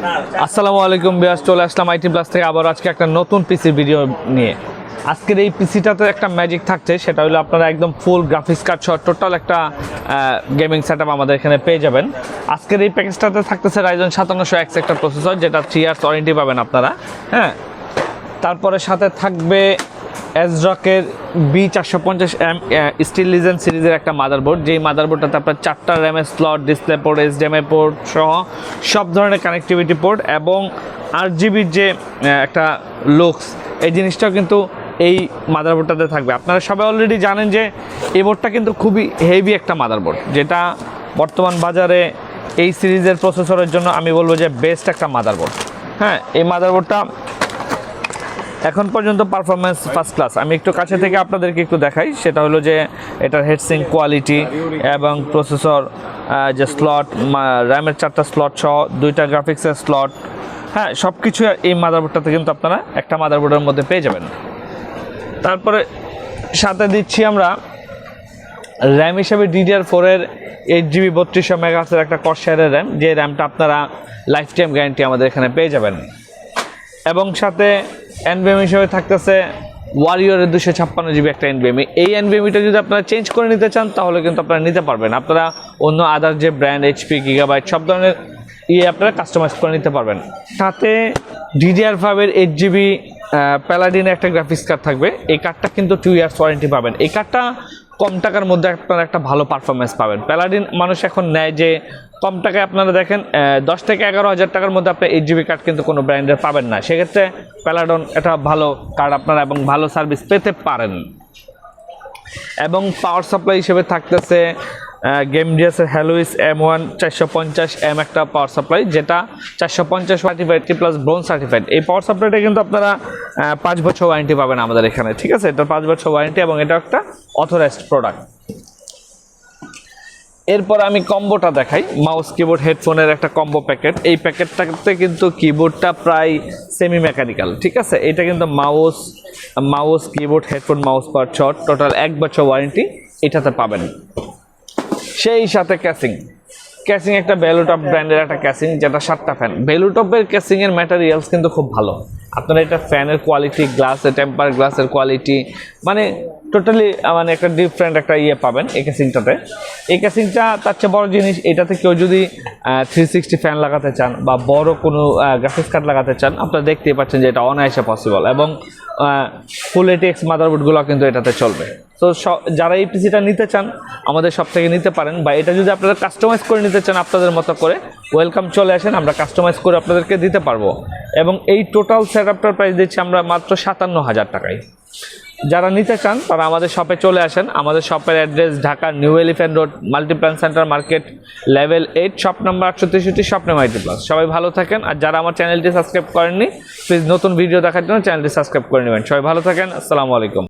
আসসালামু আলাইকুম ভিউয়ার্স, চলে আসলাম আইটি প্লাস থেকে আবার আজকে একটা নতুন পিসি ভিডিও নিয়ে। আজকের এই পিসিটাতে একটা ম্যাজিক থাকছে, সেটা হলো আপনারা একদম ফুল গ্রাফিক্স কার্ড সহ টোটাল একটা গেমিং সেটআপ আমাদের এখানে পেয়ে যাবেন। আজকের এই প্যাকেজটাতে থাকতেছে Ryzen 5700X একটা প্রসেসর, যেটা 3 ইয়ার্স ওয়ারেন্টি পাবেন আপনারা। হ্যাঁ, তারপরে সাথে থাকবে ASRock-এর B450M স্টিল লিজেন্ড সিরিজের একটা মাদারবোর্ড, যেই মাদারবোর্ডটাতে আপনার 4টা র্যামের slot, display port, HDMI port সহ সব ধরনের কানেক্টিভিটি পোর্ট এবং RGBর যে একটা লুকস, এই জিনিসটাও কিন্তু এই মাদারবোর্ডটাতে থাকবে। আপনারা সবাই অলরেডি জানেন যে এই বোর্ডটা কিন্তু খুবই হেভি একটা মাদারবোর্ড, যেটা বর্তমান বাজারে এই সিরিজের প্রসেসরের জন্য আমি বলবো যে বেস্ট একটা মাদারবোর্ড। হ্যাঁ, এই মাদারবোর্ডটা এখন পর্যন্ত পারফরমেন্স ফার্স্ট ক্লাস। আমি একটু কাছে থেকে আপনাদেরকে একটু দেখাই, সেটা হলো যে এটার হেডসিঙ্ক কোয়ালিটি এবং প্রসেসর যে স্লট, র্যামের 4টা স্লট সহ 2টা গ্রাফিক্সের স্লট, হ্যাঁ সব কিছু এই মাদারবোর্ডটাতে কিন্তু আপনারা একটা মাদারবোর্ডের মধ্যে পেয়ে যাবেন। তারপরে সাথে দিচ্ছি আমরা র্যাম হিসাবে DDR4-এর 8GB 3200 MHz একটা কর্সারের র্যাম, যে র্যামটা আপনারা লাইফ টাইম গ্যারান্টি আমাদের এখানে পেয়ে যাবেন। এবং সাথে NVMe হিসেবে থাকতেছে ওয়ারিয়রের 256GB একটা NVMe। এই NVMeটা যদি আপনারা চেঞ্জ করে নিতে চান তাহলে কিন্তু আপনারা নিতে পারবেন। আপনারা অন্য আদার যে ব্র্যান্ড HP, Gigabyte সব ধরনের আপনারা কাস্টমাইজ করে নিতে পারবেন। সাথে DDR5-এর 8GB প্যালাডিনের একটা গ্রাফিক্স কার্ড থাকবে। এই কার্ডটা কিন্তু 2 ইয়ার্স ওয়ারেন্টি পাবেন। এই কার্ডটা কম টাকার মধ্যে আপনারা একটা ভালো পারফরমেন্স পাবেন। প্যালাডিন মানুষ এখন নেয় যে কম টাকায়, আপনারা দেখেন 10 থেকে 11,000 টাকার মধ্যে আপনি 8GB কার্ড কিন্তু কোনো ব্র্যান্ডের পাবেন না। সেক্ষেত্রে প্যালাডন এটা ভালো কার্ড আপনারা এবং ভালো সার্ভিস পেতে পারেন। এবং পাওয়ার সাপ্লাই হিসেবে থাকতেছে গেমডিয়াসের হ্যালোইস M1 450M একটা পাওয়ার সাপ্লাই, যেটা 450 সার্টিফাইড প্লাস ব্রোঞ্জ সার্টিফাইড। এই পাওয়ার সাপ্লাইটা কিন্তু আপনারা 5 বছর ওয়ারেন্টি পাবেন আমাদের এখানে, ঠিক আছে? এটা 5 বছর ওয়ারেন্টি এবং এটা একটা অথরাইজড প্রোডাক্ট। এরপর আমি কম্বোটা দেখাই, মাউস কিবোর্ড হেডফোনের একটা কম্বো প্যাকেট। এই প্যাকেটটাতে কিন্তু কিবোর্ডটা প্রায় সেমি মেকানিক্যাল, ঠিক আছে? এটা কিন্তু মাউস কিবোর্ড হেডফোন মাউস পাওয়ার শট টোটাল 1 বছর ওয়ারেন্টি এটাতে পাবেন। সেই সাথে ক্যাসিং একটা ভ্যালুটপ ব্র্যান্ডের একটা ক্যাসিং, যেটা 7টা ফ্যান। ভ্যালুটপের ক্যাসিংয়ের ম্যাটেরিয়ালস কিন্তু খুব ভালো। আপনারা এটা ফ্যানের কোয়ালিটি, গ্লাসের টেম্পার গ্লাসের কোয়ালিটি, মানে টোটালি মানে একটা ডিফারেন্ট একটা পাবেন এই ক্যাসিংটাতে। এই ক্যাসিংটা তার চেয়ে বড় জিনিস, এটাতে কেউ যদি 360 ফ্যান লাগাতে চান বা বড় কোনো গ্রাফিক্স কার্ড লাগাতে চান, আপনারা দেখতেই পাচ্ছেন যে এটা অনায়াসে পসিবল। এবং ফুল ATX মাদারবোর্ডগুলো কিন্তু এটাতে চলবে। তো যারা এই পিসিটা নিতে চান আমাদের সব থেকে নিতে পারেন, বা এটা যদি আপনারা কাস্টমাইজ করে নিতে চান আপনাদের মতো করে, ওয়েলকাম, চলে আসেন, আমরা কাস্টমাইজ করে আপনাদেরকে দিতে পারবো। এবং এই টোটাল সেটআপটার প্রাইস দিচ্ছি আমরা মাত্র 57,000 টাকায়। যারা নিতে চান তারা আমাদের শপে চলে আসেন। আমাদের শপের address Dhaka new elephant road, Multiplan centre market, level 8, shop number 863, স্বপ্নে আইটি প্লাস। সবাই ভালো থাকেন। আর যারা আমার চ্যানেলটি সাবস্ক্রাইব করেননি, প্লিজ নতুন ভিডিও দেখার জন্য চ্যানেলটি সাবস্ক্রাইব করে নেবেন। সবাই ভালো থাকেন, আসসালামু আলাইকুম।